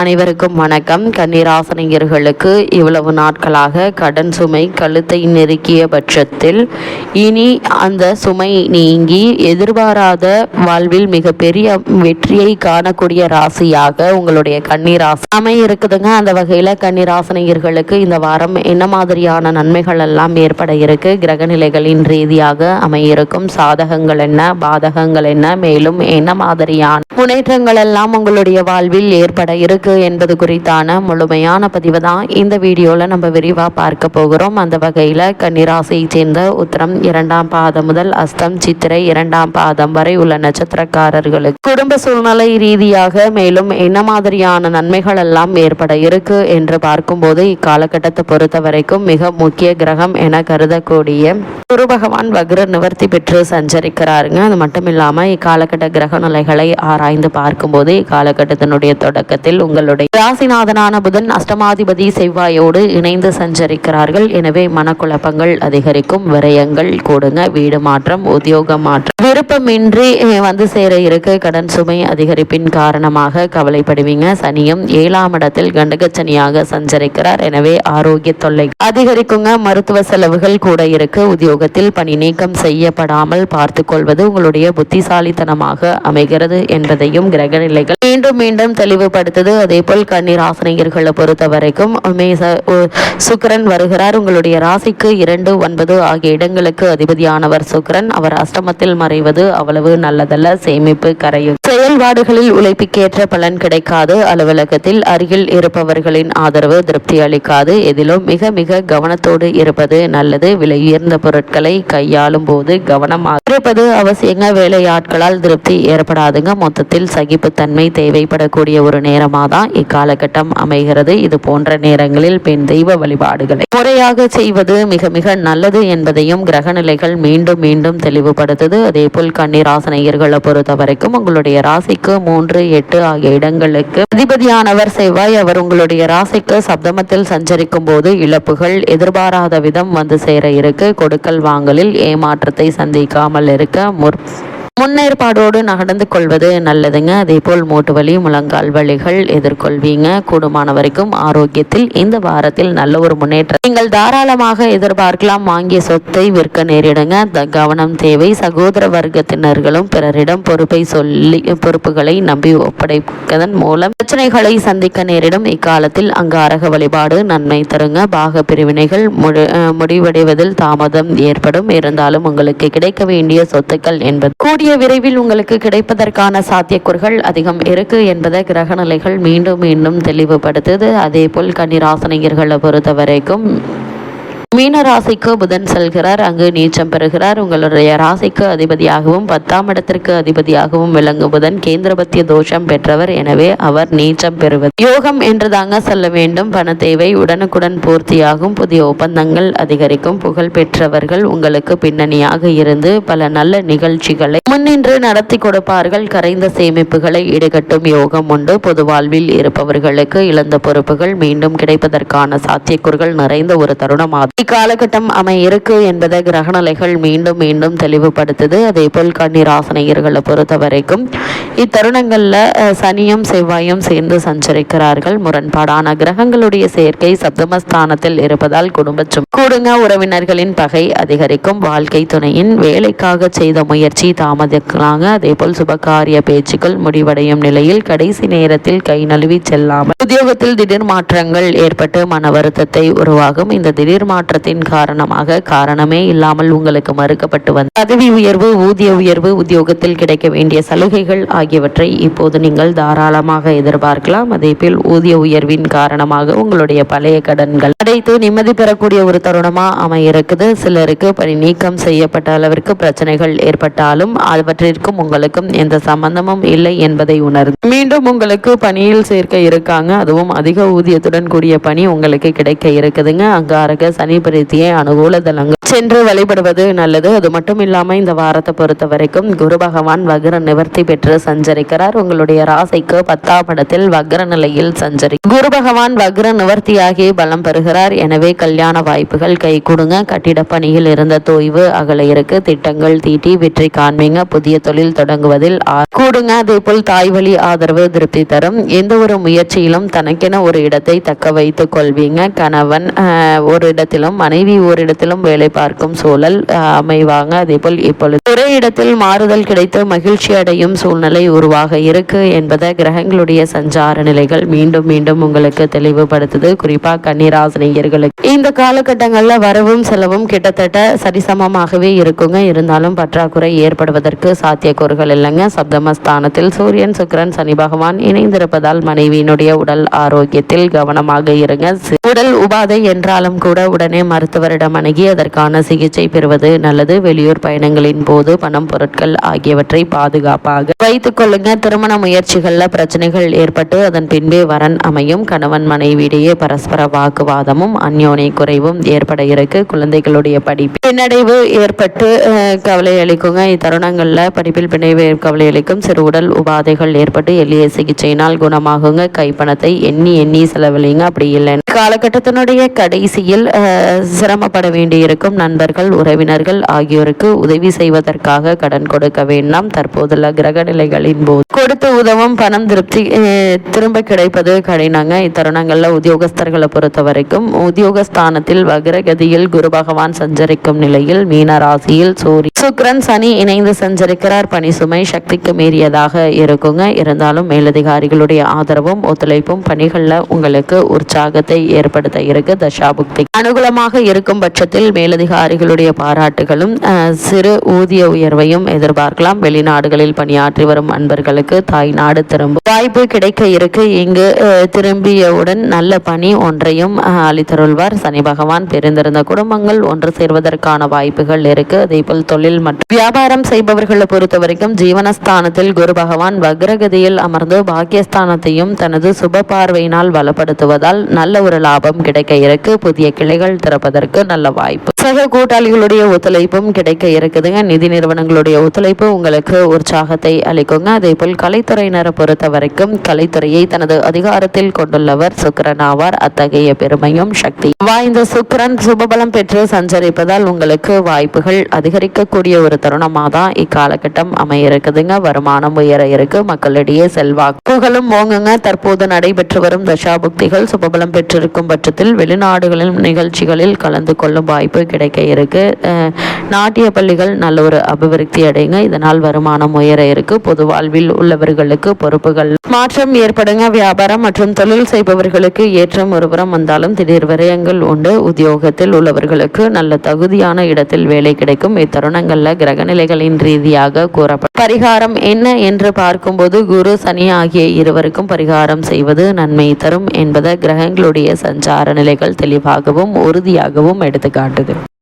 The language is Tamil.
அனைவருக்கும் வணக்கம். கன்னிராசினியர்களுக்கு இவ்வளவு நாட்களாக கடன் சுமை கழுத்தை நெருக்கிய பட்சத்தில் இனி அந்த சுமை நீங்கி எதிர்பாராத வாழ்வில் மிகப்பெரிய வெற்றியை காணக்கூடிய ராசியாக உங்களுடைய கன்னிராசி அமையிருக்குதுங்க. அந்த வகையில் கன்னிராசினியர்களுக்கு இந்த வாரம் என்ன மாதிரியான நன்மைகள் எல்லாம் ஏற்பட இருக்கு, கிரகநிலைகளின் ரீதியாக அமையிருக்கும் சாதகங்கள் என்ன, பாதகங்கள் என்ன, மேலும் என்ன மாதிரியான முன்னேற்றங்கள் எல்லாம் உங்களுடைய வாழ்வில் ஏற்பட இருக்கு என்பது குறித்தான முழுமையான பதிவு தான் இந்த வீடியோல நம்ம விரிவா பார்க்க போகிறோம். அந்த வகையில கன்னிராசியை சேர்ந்த உத்திரம் 2ஆம் பாதம் முதல் அஸ்தம் சித்திரை 2ஆம் பாதம் வரை உள்ள நட்சத்திரக்காரர்களுக்கு குடும்ப சூழ்நிலை ரீதியாக மேலும் என்ன மாதிரியான நன்மைகள் எல்லாம் ஏற்பட இருக்கு என்று பார்க்கும்போது இக்காலகட்டத்தை பொறுத்த வரைக்கும் மிக முக்கிய கிரகம் என கருதக்கூடிய குரு பகவான் வக்ர நிவர்த்தி பெற்று சஞ்சரிக்கிறாருங்க. அது மட்டும் இல்லாம இக்காலகட்ட கிரக நிலைகளை ஆராய்ந்து பார்க்கும்போது இக்காலகட்டத்தினுடைய தொடக்கத்தில் உங்களுடைய ராசிநாதனான புதன் அஷ்டமாதிபதி செவ்வாயோடு இணைந்து சஞ்சரிக்கிறார்கள். எனவே மனக்குழப்பங்கள் அதிகரிக்கும், விரயங்கள் கூடுங்க, வீடு மாற்றம், உத்தியோக மாற்றம் விருப்பமின்றி வந்து சேர இருக்கு, கடன் சுமை அதிகரிப்பின் காரணமாக கவலைப்படுவீங்க. சனியும் 7ஆம் இடத்தில் கண்டகச்சனியாக சஞ்சரிக்கிறார். எனவே ஆரோக்கிய தொல்லை அதிகரிக்குங்க, மருத்துவ செலவுகள் கூட இருக்கு. உத்தியோகத்தில் பணி நீக்கம் செய்யப்படாமல் பார்த்து கொள்வது உங்களுடைய புத்திசாலித்தனமாக அமைகிறது என்பதையும் கிரகநிலைகள் மீண்டும் மீண்டும் தெளிவுபடுத்துது. அதே போல் கன்னிராசினியர்களை பொறுத்த வரைக்கும் சுக்கிரன் வருகிறார். உங்களுடைய ராசிக்கு 2, 9 ஆகிய இடங்களுக்கு அதிபதியானவர் சுக்கிரன். அவர் அஷ்டமத்தில் மறைவது அவ்வளவு நல்லதல்ல. சேமிப்பு கரையும், செயல்பாடுகளில் உழைப்புக்கேற்ற பலன் கிடைக்காது. அலுவலகத்தில் அருகில் இருப்பவர்களின் ஆதரவு திருப்தி அளிக்காது. எதிலும் மிக மிக கவனத்தோடு இருப்பது நல்லது. விலை உயர்ந்த பொருட்களை கையாளும் போது கவனமாக இருப்பது அவசியங்க. வேலையாட்களால் திருப்தி ஏற்படாதுங்க. மொத்தத்தில் சகிப்புத்தன்மை தேவைப்படக்கூடிய ஒரு நேரமாக தான் இக்காலகட்டம் அமைகிறது. இது போன்ற நேரங்களில் பெண் தெய்வ வழிபாடுகளை முறையாக செய்வது மிக மிக நல்லது என்பதையும் கிரகநிலைகள் மீண்டும் மீண்டும் தெளிவுபடுத்துது. அதே போல் கன்னிராசினியர்களை பொறுத்த வரைக்கும் உங்களுடைய ராசிக்கு 3, 8 ஆகிய இடங்களுக்கு அதிபதியானவர் செவ்வாய். அவர் உங்களுடைய ராசிக்கு சப்தமத்தில் சஞ்சரிக்கும் போது இழப்புகள் எதிர்பாராத விதம் வந்து சேர இருக்கு. கொடுக்கல் வாங்கலில் ஏமாற்றத்தை சந்திக்காமல் இருக்க முன்னேற்பாடோடு நடந்து கொள்வது நல்லதுங்க. அதே போல் மூட்டு வலி, முழங்கால் வலிகள் எதிர்கொள்வீங்க. கூடுமான வரைக்கும் ஆரோக்கியத்தில் இந்த வாரத்தில் நல்ல ஒரு முன்னேற்றம் நீங்கள் தாராளமாக எதிர்பார்க்கலாம். வாங்கிய சொத்தை விற்க நேரிடுங்க, கவனம் தேவை. சகோதர வர்க்கத்தினர்களும் பிறரிடம் பொறுப்புகளை நம்பி ஒப்படைப்பதன் மூலம் பிரச்சனைகளை சந்திக்க நேரிடும். இக்காலத்தில் அங்காரக வழிபாடு நன்மை தருங்க. பாக பிரிவினைகள் முடிவடைவதில் தாமதம் ஏற்படும். இருந்தாலும் உங்களுக்கு கிடைக்க வேண்டிய சொத்துக்கள் என்பது கூடிய விரைவில் உங்களுக்கு கிடைப்பதற்கான சாத்தியக்கூறுகள் அதிகம் இருக்கு என்பதை கிரகநிலைகள் மீண்டும் மீண்டும் தெளிவுபடுத்துது. அதே போல் கன்னிராசினியர்களை பொறுத்த வரைக்கும் மீன ராசிக்கு புதன் செல்கிறார். அங்கு நீச்சம் பெறுகிறார். உங்களுடைய ராசிக்கு அதிபதியாகவும் 10ஆம் இடத்திற்கு அதிபதியாகவும் விளங்கும் புதன் கேந்திரபத்திய தோஷம் பெற்றவர். எனவே அவர் நீச்சம் பெறுவது யோகம் என்று தாங்க சொல்ல வேண்டும். பண தேவை உடனுக்குடன் பூர்த்தியாகும். புதிய ஒப்பந்தங்கள் அதிகரிக்கும். புகழ் பெற்றவர்கள் உங்களுக்கு பின்னணியாக இருந்து பல நல்ல நிகழ்ச்சிகளை முன்னின்று நடத்தி கொடுப்பார்கள். கரைந்த சேமிப்புகளை ஈடுகட்டும் யோகம் உண்டு. பொது வாழ்வில் இருப்பவர்களுக்கு இழந்த பொறுப்புகள் மீண்டும் கிடைப்பதற்கான சாத்தியக்கூறுகள் நிறைந்த ஒரு தருணமாகும் இக்காலகட்டம் இருக்கு என்பதை கிரகநிலைகள் மீண்டும் மீண்டும் தெளிவுபடுத்துது. அதே போல் கன்னிராசினியர்களை பொறுத்த வரைக்கும் இத்தருணங்கள்ல சனியும் செவ்வாயும் சேர்ந்து சஞ்சரிக்கிறார்கள். முரண்பாடான கிரகங்களுடைய சேர்க்கை சப்தமஸ்தானத்தில் இருப்பதால் குடும்பச்சும் கூடுங்க. உறவினர்களின் பகை அதிகரிக்கும். வாழ்க்கை துணையின் வேலைக்காக செய்த முயற்சி தாமதிக்கலாங்க. அதே போல் சுபகாரிய பேச்சுக்கள் முடிவடையும் நிலையில் கடைசி நேரத்தில் கை நழுவி செல்லாமல் உத்தியோகத்தில் திடீர் மாற்றங்கள் ஏற்பட்டு மன வருத்தத்தை உருவாகும். இந்த திடீர் மாற்றத்தின் காரணமாக காரணமே இல்லாமல் உங்களுக்கு மறுக்கப்பட்டு வந்த பதவி உயர்வு, ஊதிய உயர்வு, உத்தியோகத்தில் கிடைக்க வேண்டிய சலுகைகள் ஆகியவற்றை இப்போது நீங்கள் தாராளமாக எதிர்பார்க்கலாம். அதேபோல் ஊதிய உயர்வின் காரணமாக உங்களுடைய பழைய கடன்கள் அடைத்து நிம்மதி பெறக்கூடிய ஒரு தருணமா அமையிருக்குது. சிலருக்கு பணி நீக்கம் செய்யப்பட்ட அளவிற்கு பிரச்சனைகள் ஏற்பட்டாலும் அவற்றிற்கும் உங்களுக்கும் எந்த சம்பந்தமும் இல்லை என்பதை உணர்ந்து மீண்டும் உங்களுக்கு பணியில் சேர்க்க இருக்காங்க. அதுவும் அதிக ஊதியத்துடன் கூடிய பணி உங்களுக்கு கிடைக்க இருக்குதுங்க. அங்காரக சனி பிரீத்தியை அனுகூல தலங்கள் சென்று வழிபடுவது நல்லது. அது மட்டும் இல்லாமல் இந்த வாரத்தை பொறுத்த வரைக்கும் குரு பகவான் வக்ர நிவர்த்தி பெற்று சஞ்சரிக்கிறார். உங்களுடைய ராசிக்கு 10ஆம் இடத்தில் வக்ர நிலையில் குரு பகவான் வக்ர நிவர்த்தியாகி பலம் பெறுகிறார். எனவே கல்யாண வாய்ப்புகள் கை கொடுங்க. கட்டிட பணியில் இருந்த தொய்வு அகல இருக்கு. திட்டங்கள் தீட்டி வெற்றி காண்பீங்க. புதிய தொழில் தொடங்குவதில் கூடுங்க. அதே போல் தாய் வழி ஆதரவு திருப்தி தரும். எந்த ஒரு முயற்சியிலும் தனக்கென ஒரு இடத்தை தக்க வைத்துக் கொள்வீங்க. கணவன் ஒரு இடத்திலும் மனைவி ஒரு இடத்திலும் வேலை பார்க்கும் சூழல் அமைவாங்க. அதே போல் இப்பொழுது ஒரே இடத்தில் மாறுதல் கிடைத்து மகிழ்ச்சி அடையும் சூழ்நிலை உருவாக இருக்கு என்பதை கிரகங்களுடைய சஞ்சார நிலைகள் மீண்டும் மீண்டும் உங்களுக்கு தெளிவுபடுத்துது. குறிப்பா கன்னிராசினியர்களுக்கு இந்த காலகட்டங்களில் வரவும் செலவும் கிட்டத்தட்ட சரிசமமாகவே இருக்குங்க. இருந்தாலும் பற்றாக்குறை ஏற்படுவதற்கு சாத்தியக்கூறுகள் இல்லைங்க. சப்தமஸ்தானத்தில் சூரியன் சுக்கிரன் சனி பகவான் இணைந்திருப்பதால் மனைவியினுடைய உடல் ஆரோக்கியத்தில் கவனமாக இருங்க. உடல் உபாதை என்றாலும் கூட உடனே மருத்துவரிடம் அணுகி அதற்கான சிகிச்சை பெறுவது நல்லது. வெளியூர் பயணங்களின் போது பணம் பொருட்கள் ஆகியவற்றை பாதுகாப்பாக வைத்துக் கொள்ளுங்க. திருமண முயற்சிகள்ல பிரச்சனைகள் ஏற்பட்டு அதன் பின்பே வரன் அமையும். கணவன் மனைவியிடையே பரஸ்பர வாக்குவாதமும் அந்யோன்ய குறைவும் ஏற்பட இருக்கு. குழந்தைகளுடைய படிப்பு பின்னடைவு ஏற்பட்டு கவலை அளிக்குங்க. இத்தருணங்கள்ல படிப்பில் பின்னடைவு கவலை அளிக்கும். சிறு உடல் உபாதைகள் ஏற்பட்டு எளிய சிகிச்சையினால் குணமாகுங்க. கைப்பணத்தை எண்ணி எண்ணி செலவழிங்க. அப்படி இல்லை காலகட்டத்தினுடைய கடைசியில் சிரமப்பட வேண்டியிருக்கும். நண்பர்கள் உறவினர்கள் ஆகியோருக்கு உதவி செய்வதற்காக கடன் கொடுக்க வேண்டாம். தற்போதுள்ள கிரக நிலைகளின் போது கொடுத்து உதவும் பணம் திரும்ப கிடைப்பது கடினங்க. இத்தருணங்கள்ல உத்தியோகஸ்தர்களை பொறுத்த வரைக்கும் உத்தியோகஸ்தானத்தில் வக்ரகதியில் குரு பகவான் சஞ்சரிக்கும் நிலையில் மீன ராசியில் சூரியன் சுக்கிரன் சனி இணைந்து சஞ்சரிக்கிறார். பணி சுமை சக்திக்கு மீறியதாக இருக்குங்க. இருந்தாலும் மேலதிகாரிகளுடைய ஆதரவும் ஒத்துழைப்பும் பணிகள்ல உங்களுக்கு உற்சாகத்தை ஏற்படுத்த இருக்கு. தசாபுக்தி அனுகூலமாக இருக்கும் பட்சத்தில் மேலதிகாரிகளுடைய பாராட்டுகளும் சிறு ஊதிய உயர்வையும் எதிர்பார்க்கலாம். வெளிநாடுகளில் பணியாற்றி வரும் அன்பர்களுக்கு தாய் நாடு திரும்பும் வாய்ப்பு கிடைக்க இருக்கு. இங்கு திரும்பியவுடன் நல்ல பணி ஒன்றையும் அளித்தருள்வார். சனி பகவான் பிரிந்திருந்த குடும்பங்கள் ஒன்று சேர்வதற்கான வாய்ப்புகள் இருக்கு. அதே போல் தொழில் மற்றும் வியாபாரம் செய்பவர்களை பொறுத்த வரைக்கும் ஜீவனஸ்தானத்தில் குரு பகவான் வக்ரகதியில் அமர்ந்து பாக்கியஸ்தானத்தையும் தனது சுப பார்வையினால் பலப்படுத்துவதால் நல்ல ஒரு லாபம் கிடைக்க இருக்கு. புதிய கிளைகள் திறப்பதற்கு நல்ல வாய்ப்பு. சக கூட்டாளிகளுடைய ஒத்துழைப்பும் கிடைக்க இருக்குதுங்க. நிதி நிறுவனங்களுடைய ஒத்துழைப்பு உங்களுக்கு உற்சாகத்தை அளிக்குங்க. அதே போல் கலைத்துறையினரை பொறுத்த வரைக்கும் கலைத்துறையை தனது அதிகாரத்தில் கொண்டுள்ளவர் சுக்கிரன் ஆவார். அத்தகைய பெருமையும் சக்தி வாய்ந்த சுக்கிரன் சுபபலம் பெற்று சஞ்சரிப்பதால் உங்களுக்கு வாய்ப்புகள் அதிகரிக்கக்கூடிய ஒரு தருணமாக தான் இக்காலகட்டம் அமைய இருக்குதுங்க. வருமானம் உயர இருக்கு. மக்களிடையே செல்வாக்குகளும் ஓங்குங்க. தற்போது நடைபெற்று வரும் தசாபுக்திகள் சுபபலம் பெற்றிருக்கும் பட்சத்தில் வெளிநாடுகளின் நிகழ்ச்சிகளில் கலந்து கொள்ளும் வாய்ப்பு கிடைக்க இருக்கு. நாட்டிய பள்ளிகள் நல்ல ஒரு அபிவிருத்தி அடைங்க. இதனால் வருமானம் உயர இருக்கு. பொது வாழ்வில் உள்ளவர்களுக்கு பொறுப்புகள் மாற்றம் ஏற்படுங்க. வியாபாரம் மற்றும் தொழில் செய்பவர்களுக்கு ஏற்றம் ஒருபுறம் வந்தாலும் திடீர் விரயங்கள் உண்டு. உத்தியோகத்தில் உள்ளவர்களுக்கு நல்ல தகுதியான இடத்தில் வேலை கிடைக்கும். இத்தருணங்கள்ல கிரகநிலைகளின் ரீதியாக கூறப்படும் பரிகாரம் என்ன என்று பார்க்கும்போது குரு சனி ஆகிய இருவருக்கும் பரிகாரம் செய்வது நன்மை தரும் என்பதை கிரகங்களுடைய சஞ்சார நிலைகள் தெளிவாகவும் உறுதியாகவும் எடுத்துக்காட்டுது.